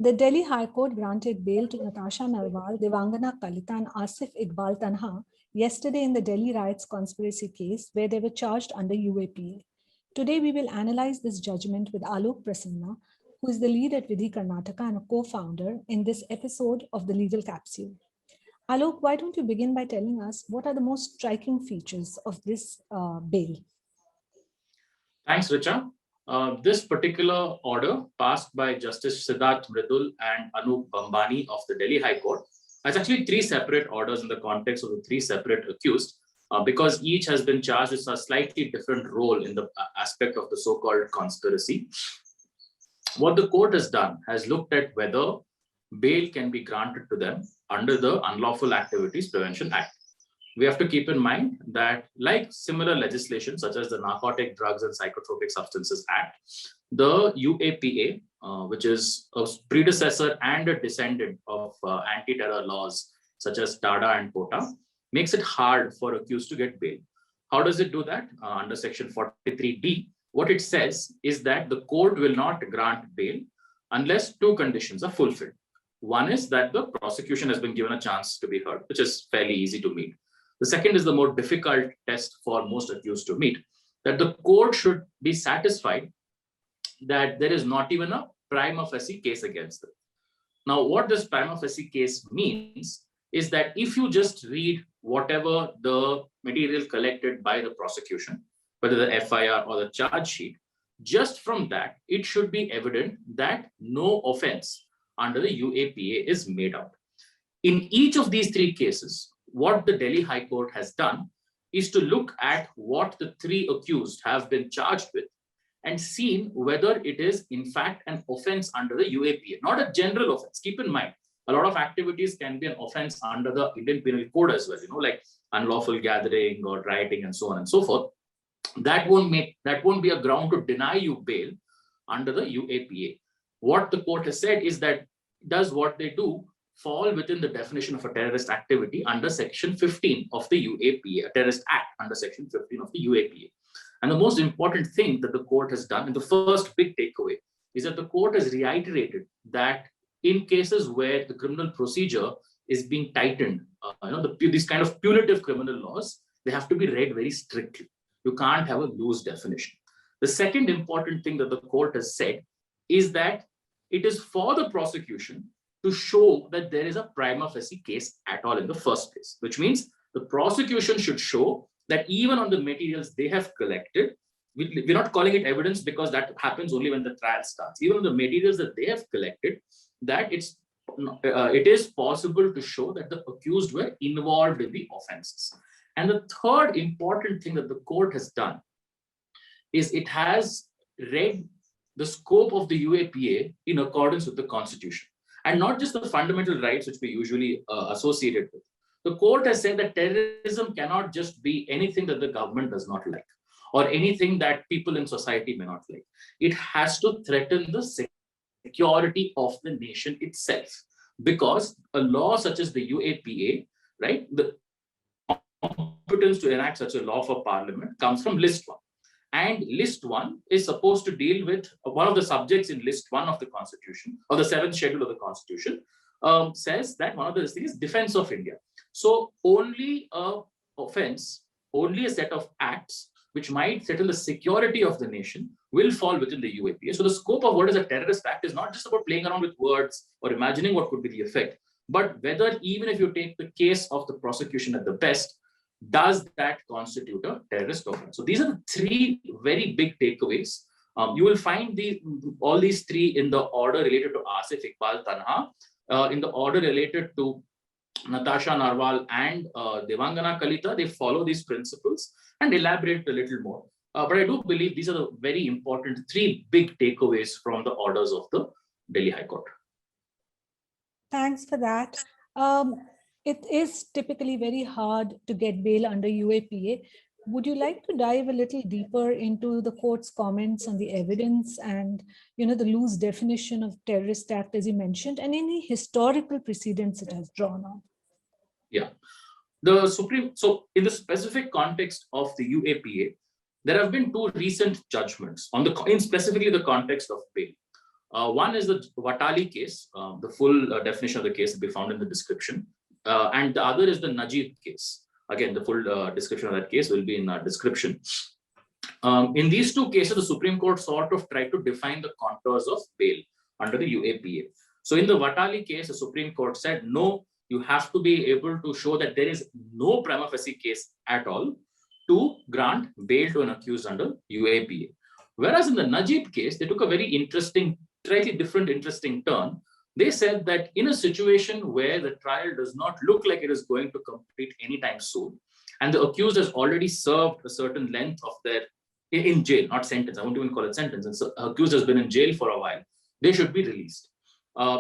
The Delhi High Court granted bail to Natasha Narwal, Devangana Kalita, and Asif Iqbal Tanha yesterday in the Delhi riots conspiracy case where they were charged under UAPA. Today, we will analyze this judgment with Alok Prasanna, who is the lead at Vidhi Karnataka and a co-founder in this episode of the Legal Capsule. Alok, why don't you begin by telling us what are the most striking features of this bail? Thanks, Richa. This particular order passed by Justice Siddharth Mridul and Anup Bambani of the Delhi High Court has actually three separate orders in the context of the three separate accused because each has been charged with a slightly different role in the aspect of the so-called conspiracy. What the court has done has looked at whether bail can be granted to them under the Unlawful Activities Prevention Act. We have to keep in mind that like similar legislation such as the Narcotic Drugs and Psychotropic Substances Act, the UAPA, which is a predecessor and a descendant of anti-terror laws such as TADA and POTA, makes it hard for accused to get bail. How does it do that? Under Section 43D, what it says is that the court will not grant bail unless two conditions are fulfilled. One is that the prosecution has been given a chance to be heard, which is fairly easy to meet. The second is the more difficult test for most accused to meet, that the court should be satisfied that there is not even a prima facie case against them. Now, what this prima facie case means is that if you just read whatever the material collected by the prosecution, whether the FIR or the charge sheet, just from that, it should be evident that no offense under the UAPA is made out. In each of these three cases, what the Delhi High Court has done is to look at what the three accused have been charged with and seen whether it is in fact an offense under the UAPA, not a general offense. Keep in mind, a lot of activities can be an offense under the Indian Penal Code as well, like unlawful gathering or rioting and so on and so forth. That won't be a ground to deny you bail under the UAPA. What the court has said is that does what they do fall within the definition of a terrorist activity under Section 15 of the UAPA, a terrorist act under Section 15 of the UAPA. And the most important thing that the court has done, and the first big takeaway, is that the court has reiterated that in cases where the criminal procedure is being tightened, these kind of punitive criminal laws, they have to be read very strictly. You can't have a loose definition. The second important thing that the court has said is that it is for the prosecution to show that there is a prima facie case at all in the first place, which means the prosecution should show that even on the materials they have collected, we're not calling it evidence because that happens only when the trial starts. Even on the materials that they have collected, that it is possible to show that the accused were involved in the offenses. And the third important thing that the court has done is it has read the scope of the UAPA in accordance with the Constitution, and not just the fundamental rights which we usually associate it with. The court has said that terrorism cannot just be anything that the government does not like or anything that people in society may not like. It has to threaten the security of the nation itself, because a law such as the UAPA, right, the competence to enact such a law for Parliament comes from List 1. And List 1 is supposed to deal with one of the subjects in List 1 of the Constitution, or the 7th schedule of the Constitution, says that one of the things is defense of India. So only a offense, only a set of acts which might threaten the security of the nation will fall within the UAPA. So the scope of what is a terrorist act is not just about playing around with words or imagining what could be the effect, but whether even if you take the case of the prosecution at the best, does that constitute a terrorist offense? So these are the three very big takeaways. You will find all these three in the order related to Asif Iqbal Tanha, in the order related to Natasha Narwal and Devangana Kalita. They follow these principles and elaborate a little more. But I do believe these are the very important three big takeaways from the orders of the Delhi High Court. Thanks for that. It is typically very hard to get bail under UAPA. Would you like to dive a little deeper into the court's comments on the evidence and, the loose definition of terrorist act, as you mentioned, and any historical precedents it has drawn on? Yeah. So in the specific context of the UAPA, there have been two recent judgments in specifically the context of bail. One is the Watali case. The full definition of the case will be found in the description. And the other is the Najeeb case. Again, the full description of that case will be in our description. In these two cases, the Supreme Court sort of tried to define the contours of bail under the UAPA. So in the Watali case, the Supreme Court said, no, you have to be able to show that there is no prima facie case at all to grant bail to an accused under UAPA. Whereas in the Najeeb case, they took a very interesting, slightly different interesting turn. They said that in a situation where the trial does not look like it is going to complete anytime soon, and the accused has already served a certain length of their, in jail, not sentence, I won't even call it sentence, and so accused has been in jail for a while, they should be released.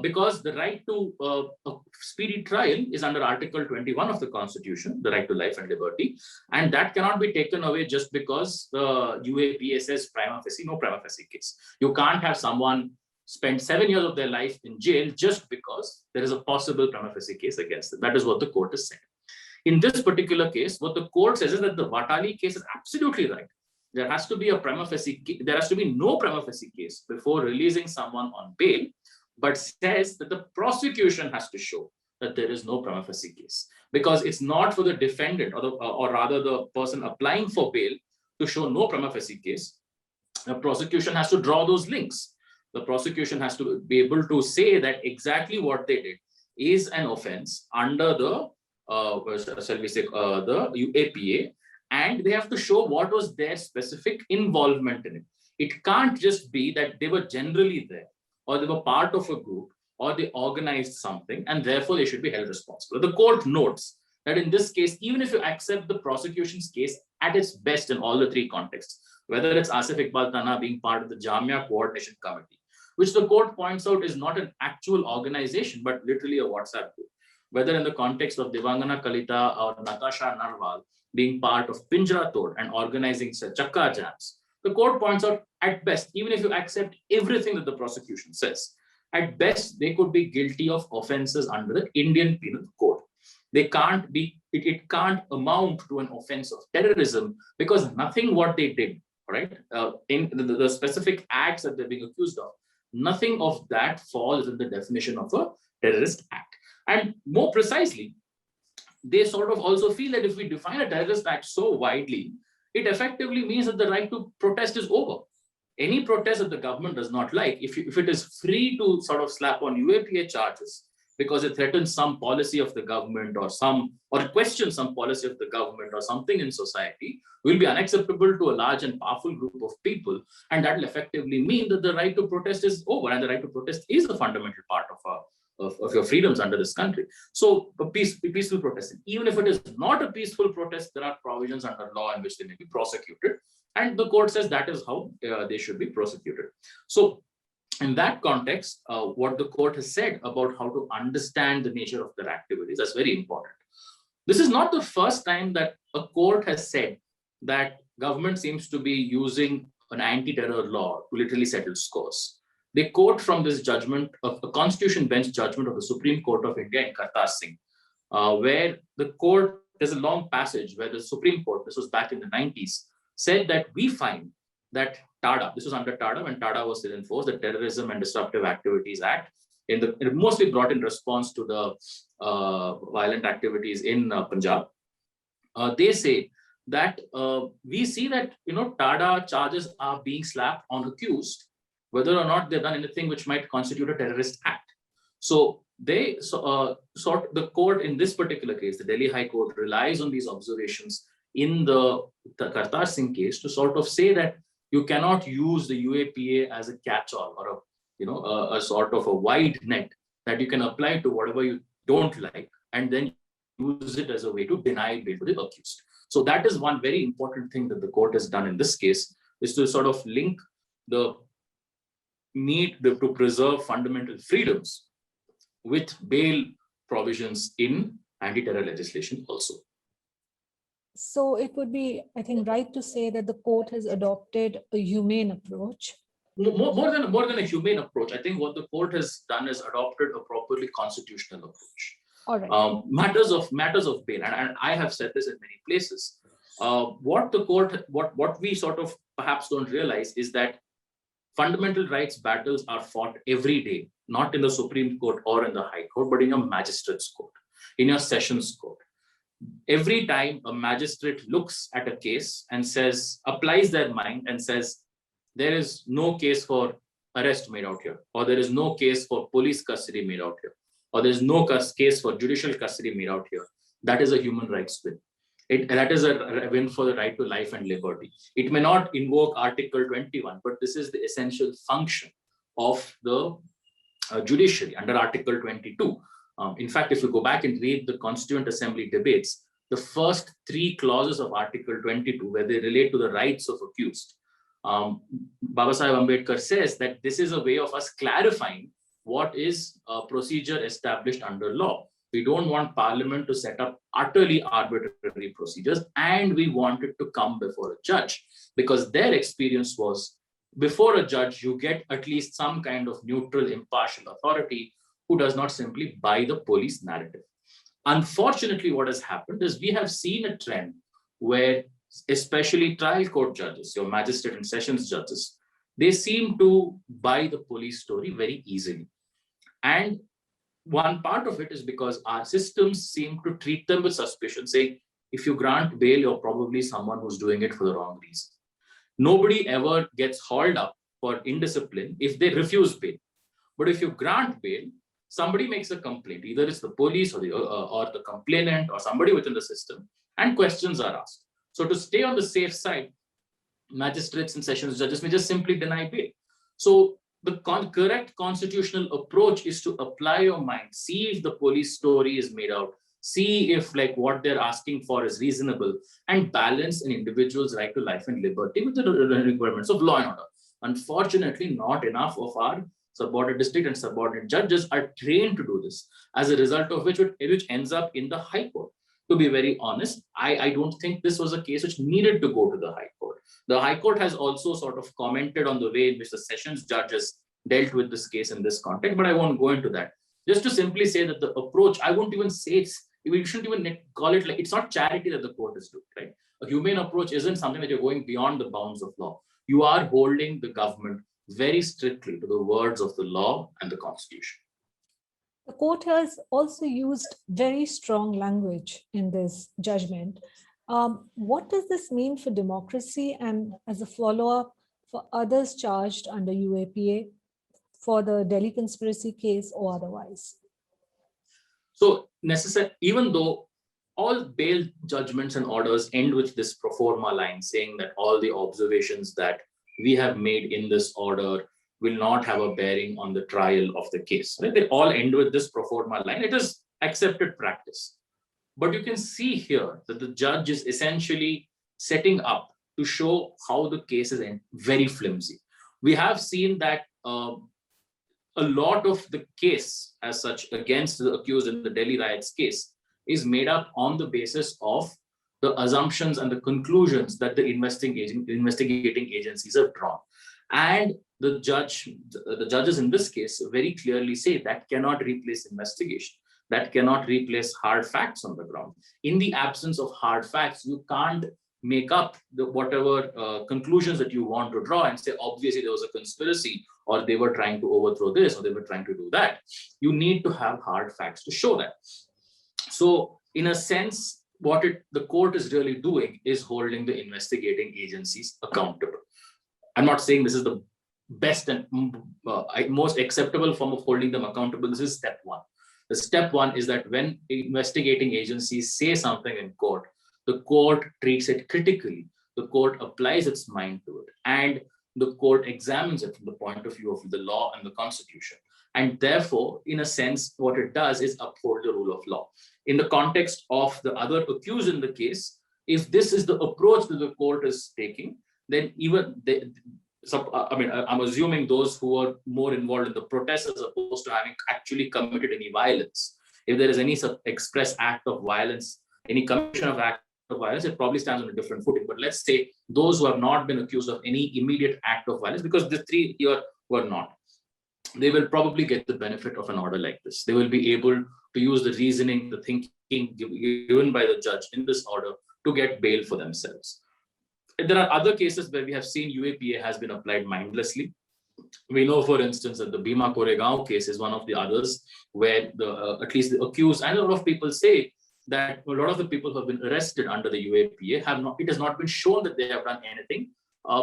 Because the right to a speedy trial is under Article 21 of the Constitution, the right to life and liberty, and that cannot be taken away just because the UAPA says prima facie, no prima facie case. You can't have someone spend 7 years of their life in jail just because there is a possible prima facie case against them. That is what the court has said. In this particular case, what the court says is that the Watali case is absolutely right. There has to be a prima facie, there has to be no prima facie case before releasing someone on bail, but says that the prosecution has to show that there is no prima facie case, because it's not for the defendant or rather the person applying for bail to show no prima facie case. The prosecution has to draw those links. The prosecution has to be able to say that exactly what they did is an offense under the shall we say the UAPA, and they have to show what was their specific involvement in it. It can't just be that they were generally there, or they were part of a group, or they organized something, and therefore they should be held responsible. The court notes that in this case, even if you accept the prosecution's case at its best in all the three contexts, whether it's Asif Iqbal Tanha being part of the Jamia Coordination Committee, which the court points out is not an actual organization, but literally a WhatsApp group, whether in the context of Devangana Kalita or Natasha Narwal being part of Pinjra Tod and organizing Chakka Jams, the court points out at best, even if you accept everything that the prosecution says, at best, they could be guilty of offenses under the Indian Penal Code. They can't be, it can't amount to an offense of terrorism because nothing what they did, right, in the specific acts that they're being accused of, nothing of that falls in the definition of a terrorist act. And more precisely, they sort of also feel that if we define a terrorist act so widely, it effectively means that the right to protest is over. Any protest that the government does not like, if it is free to sort of slap on UAPA charges because it threatens some policy of the government or questions some policy of the government or something in society, will be unacceptable to a large and powerful group of people. And that will effectively mean that the right to protest is over, and the right to protest is a fundamental part of your freedoms under this country. So peaceful protesting, even if it is not a peaceful protest, there are provisions under law in which they may be prosecuted. And the court says that is how they should be prosecuted. So in that context, what the court has said about how to understand the nature of their activities, that's very important. This is not the first time that a court has said that government seems to be using an anti-terror law to literally settle scores. They quote from this judgment of a constitution bench judgment of the Supreme Court of India in Kartar Singh, where the court, there's a long passage where the Supreme Court, this was back in the 90s, said that we find that TADA, this was under TADA when TADA was still in force, the Terrorism and Disruptive Activities Act, it mostly brought in response to the violent activities in Punjab. They say that we see that TADA charges are being slapped on accused, whether or not they've done anything which might constitute a terrorist act. So they the court in this particular case, the Delhi High Court, relies on these observations in the Kartar Singh case to sort of say that you cannot use the UAPA as a catch-all or a sort of a wide net that you can apply to whatever you don't like and then use it as a way to deny bail to the accused. So that is one very important thing that the court has done in this case, is to sort of link the need to preserve fundamental freedoms with bail provisions in anti-terror legislation also. So it would be, I think, right to say that the court has adopted a humane approach. More than a humane approach, I think what the court has done is adopted a properly constitutional approach. All right. Matters of bail, and I have said this in many places. What we sort of perhaps don't realize is that fundamental rights battles are fought every day, not in the Supreme Court or in the High Court, but in your magistrate's court, in your sessions court. Every time a magistrate looks at a case and says, applies their mind and says, there is no case for arrest made out here, or there is no case for police custody made out here, or there is no case for judicial custody made out here, that is a human rights win. That is a win for the right to life and liberty. It may not invoke Article 21, but this is the essential function of the judiciary under Article 22. In fact, if you go back and read the Constituent Assembly debates, the first 3 clauses of Article 22, where they relate to the rights of accused, Babasaheb Ambedkar says that this is a way of us clarifying what is a procedure established under law. We don't want Parliament to set up utterly arbitrary procedures, and we want it to come before a judge, because their experience was before a judge, you get at least some kind of neutral, impartial authority who does not simply buy the police narrative. Unfortunately, what has happened is we have seen a trend where especially trial court judges, your magistrate and sessions judges, they seem to buy the police story very easily. And one part of it is because our systems seem to treat them with suspicion, saying, if you grant bail, you're probably someone who's doing it for the wrong reason. Nobody ever gets hauled up for indiscipline if they refuse bail. But if you grant bail, somebody makes a complaint, either it's the police or the complainant or somebody within the system, and questions are asked. So to stay on the safe side, magistrates and sessions judges may just simply deny bail. So the correct constitutional approach is to apply your mind, see if the police story is made out, see if what they're asking for is reasonable, and balance an individual's right to life and liberty with the requirements of law and order. Unfortunately, not enough of our subordinate district and subordinate judges are trained to do this, as a result of which ends up in the High Court. To be very honest, I don't think this was a case which needed to go to the High Court. The High Court has also sort of commented on the way in which the sessions judges dealt with this case in this context, but I won't go into that. Just to simply say that the approach, I won't even say we shouldn't even call it it's not charity that the court is doing, right? A humane approach isn't something that you're going beyond the bounds of law. You are holding the government very strictly to the words of the law and the Constitution. The court has also used very strong language in this judgment. What does this mean for democracy and as a follow-up for others charged under UAPA for the Delhi conspiracy case or otherwise? So even though all bail judgments and orders end with this pro forma line saying that all the observations that we have made in this order will not have a bearing on the trial of the case, right? They all end with this pro forma line. It is accepted practice. But you can see here that the judge is essentially setting up to show how the case is very flimsy. We have seen that a lot of the case as such against the accused in the Delhi riots case is made up on the basis of the assumptions and the conclusions that the investigating agencies have drawn. And the judges in this case very clearly say that cannot replace investigation. That cannot replace hard facts on the ground. In the absence of hard facts, you can't make up whatever conclusions that you want to draw and say, obviously there was a conspiracy, or they were trying to overthrow this, or they were trying to do that. You need to have hard facts to show that. So in a sense, what the court is really doing is holding the investigating agencies accountable. I'm not saying this is the best and most acceptable form of holding them accountable. This is step one. The step one is that when investigating agencies say something in court, the court treats it critically. The court applies its mind to it, and the court examines it from the point of view of the law and the Constitution. And therefore, in a sense, what it does is uphold the rule of law. In the context of the other accused in the case, if this is the approach that the court is taking, then even I'm assuming those who are more involved in the protests as opposed to having actually committed any violence. If there is any express act of violence, any commission of act of violence, it probably stands on a different footing. But let's say those who have not been accused of any immediate act of violence, because the three here were not, they will probably get the benefit of an order like this. They will be able to use the reasoning, the thinking given by the judge in this order to get bail for themselves. There are other cases where we have seen UAPA has been applied mindlessly. We know, for instance, that the Bhima Koregaon case is one of the others where at least the accused and a lot of people say that a lot of the people who have been arrested under the UAPA it has not been shown that they have done anything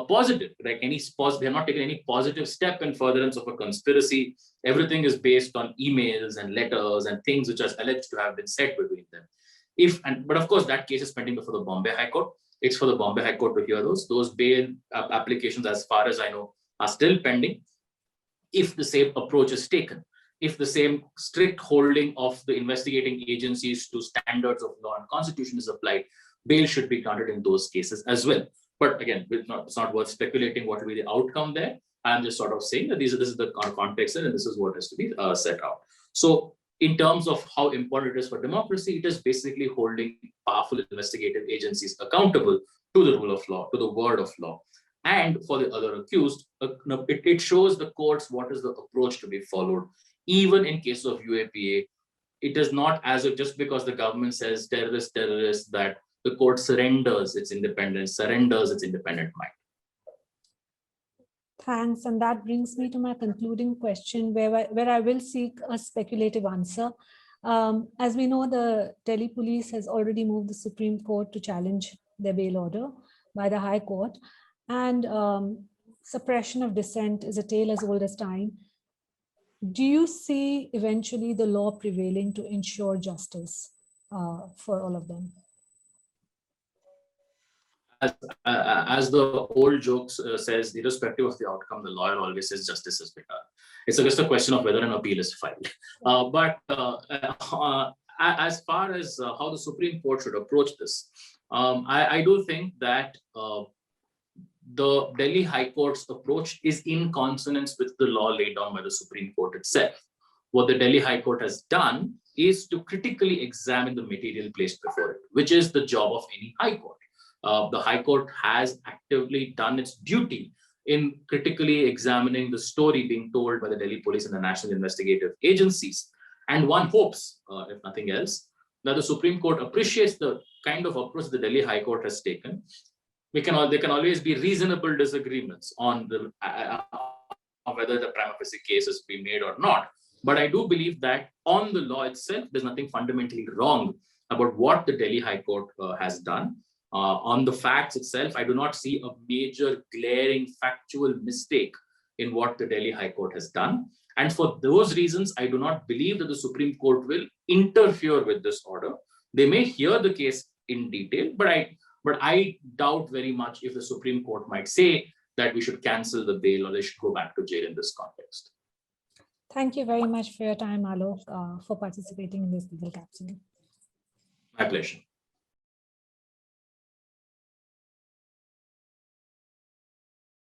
positive, like they have not taken any positive step in furtherance of a conspiracy. Everything is based on emails and letters and things which are alleged to have been said between them. But of course, that case is pending before the Bombay High Court. It's for the Bombay High Court to hear those. Those bail applications, as far as I know, are still pending. If the same approach is taken, if the same strict holding of the investigating agencies to standards of law and constitution is applied, bail should be granted in those cases as well. But again, it's not worth speculating what will be the outcome there. I'm just sort of saying that this is the context and this is what has to be set out. So in terms of how important it is for democracy, it is basically holding powerful investigative agencies accountable to the rule of law, to the word of law. And for the other accused, it shows the courts what is the approach to be followed. Even in case of UAPA, it is not as if just because the government says terrorist, that the court surrenders its independence, surrenders its independent mind. Thanks. And that brings me to my concluding question, where I will seek a speculative answer. As we know, the Delhi police has already moved the Supreme Court to challenge their bail order by the High Court. And suppression of dissent is a tale as old as time. Do you see eventually the law prevailing to ensure justice for all of them? As the old joke says, irrespective of the outcome, the lawyer always says justice has been done. It's just a question of whether an appeal is filed. As far as how the Supreme Court should approach this, I do think that the Delhi High Court's approach is in consonance with the law laid down by the Supreme Court itself. What the Delhi High Court has done is to critically examine the material placed before it, which is the job of any High Court. The High Court has actively done its duty in critically examining the story being told by the Delhi police and the national investigative agencies. And one hopes, if nothing else, that the Supreme Court appreciates the kind of approach the Delhi High Court has taken. There can always be reasonable disagreements on whether the prima facie case is being made or not. But I do believe that on the law itself, there's nothing fundamentally wrong about what the Delhi High Court has done. On the facts itself, I do not see a major glaring factual mistake in what the Delhi High Court has done. And for those reasons, I do not believe that the Supreme Court will interfere with this order. They may hear the case in detail, but I doubt very much if the Supreme Court might say that we should cancel the bail or they should go back to jail in this context. Thank you very much for your time, Alok, for participating in this legal capsule. My pleasure.